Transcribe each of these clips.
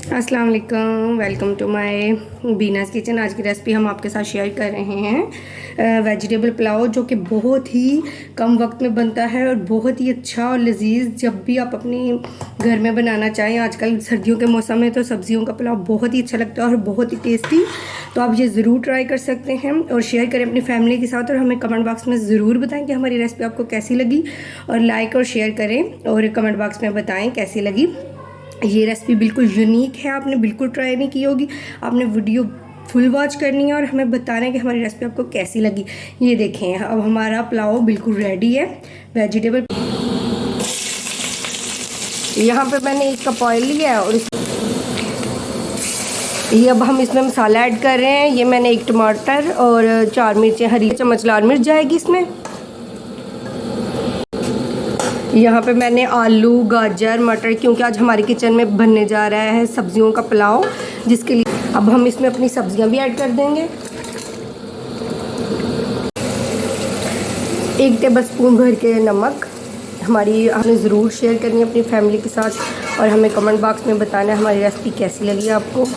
अस्सलाम वालेकुम, welcome to my बीनास kitchen. आज की रेसिपी हम आपके साथ शेयर कर रहे हैं वेजिटेबल पुलाव, जो कि बहुत ही कम वक्त में बनता है और बहुत ही अच्छा और लजीज। जब भी आप अपने घर में बनाना चाहें, आजकल सर्दियों के मौसम में तो सब्जियों का पुलाव बहुत ही अच्छा लगता है और बहुत ही टेस्टी। तो आप ये ज़रूर ट्राई कर सकते हैं और शेयर करें अपनी फैमिली के साथ, और हमें कमेंट बॉक्स में ज़रूर बताएं कि हमारी रेसिपी आपको कैसी लगी, और लाइक और शेयर करें और कमेंट बॉक्स में बताएं कैसी लगी। ये रेसिपी बिल्कुल यूनिक है, आपने बिल्कुल ट्राई नहीं की होगी। आपने वीडियो फुल वॉच करनी है और हमें बताना है कि हमारी रेसिपी आपको कैसी लगी। ये देखें, अब हमारा पुलाव बिल्कुल रेडी है वेजिटेबल। यहाँ पे मैंने 1 कप ऑयल लिया है और ये अब हम इसमें मसाला ऐड कर रहे हैं। ये मैंने 1 टमाटर और 4 मिर्चें, हरी चम्मच लाल मिर्च जाएगी इसमें। यहाँ पे मैंने आलू, गाजर, मटर, क्योंकि आज हमारे किचन में बनने जा रहा है सब्जियों का पुलाव, जिसके लिए अब हम इसमें अपनी सब्जियां भी ऐड कर देंगे। 1 टेबलस्पून भर के नमक। हमारी हमें ज़रूर शेयर करनी है अपनी फैमिली के साथ, और हमें कमेंट बॉक्स में बताना है हमारी रेसिपी कैसी लगी आपको।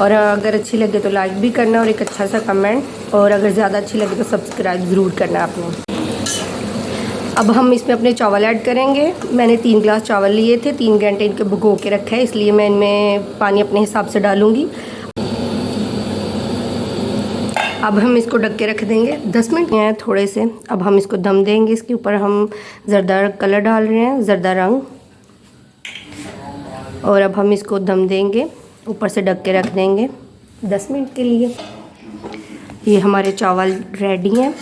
और अगर अच्छी लगे तो लाइक भी करना और एक अच्छा सा कमेंट, और अगर ज़्यादा अच्छी लगे तो सब्सक्राइब ज़रूर करना आपने। अब हम इसमें अपने चावल ऐड करेंगे। मैंने 3 गिलास चावल लिए थे, 3 घंटे इनके भिगो के रखा है, इसलिए मैं इनमें पानी अपने हिसाब से डालूँगी। अब हम इसको ढक के रख देंगे 10 मिनट हैं थोड़े से। अब हम इसको दम देंगे। इसके ऊपर हम ज़रदा कलर डाल रहे हैं, ज़रदा रंग, और अब हम इसको दम देंगे, ऊपर से ढक के रख देंगे 10 मिनट के लिए। ये हमारे चावल रेडी हैं,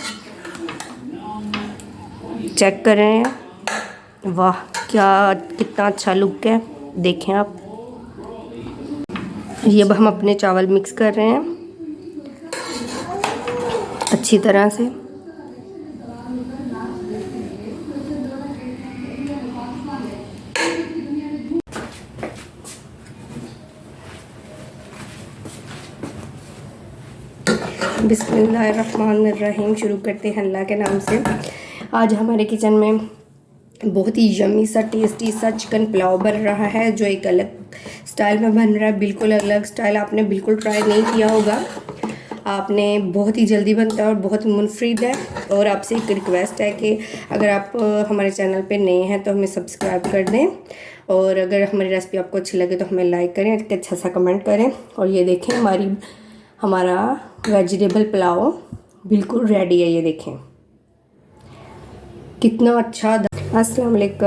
चेक कर रहे हैं। वाह, क्या कितना अच्छा लुक है, देखें आप। ये अब हम अपने चावल मिक्स कर रहे हैं अच्छी तरह से। बिस्मिल्लाहिर्रहमानिर्रहीम, शुरू करते हैं अल्लाह के नाम से। आज हमारे किचन में बहुत ही यम्मी सा टेस्टी सा चिकन पुलाव बन रहा है, जो एक अलग स्टाइल में बन रहा है। बिल्कुल अलग स्टाइल, आपने बिल्कुल ट्राई नहीं किया होगा। आपने बहुत ही जल्दी बनता है और बहुत मुनफरिद है। और आपसे एक रिक्वेस्ट है कि अगर आप हमारे चैनल पे नए हैं तो हमें सब्सक्राइब कर दें, और अगर हमारी रेसिपी आपको अच्छी लगे तो हमें लाइक करें, एक अच्छा सा कमेंट करें। और ये देखें, हमारा वेजिटेबल पुलाव बिल्कुल रेडी है। ये देखें कितना अच्छा। अस्सलाम वालेकुम।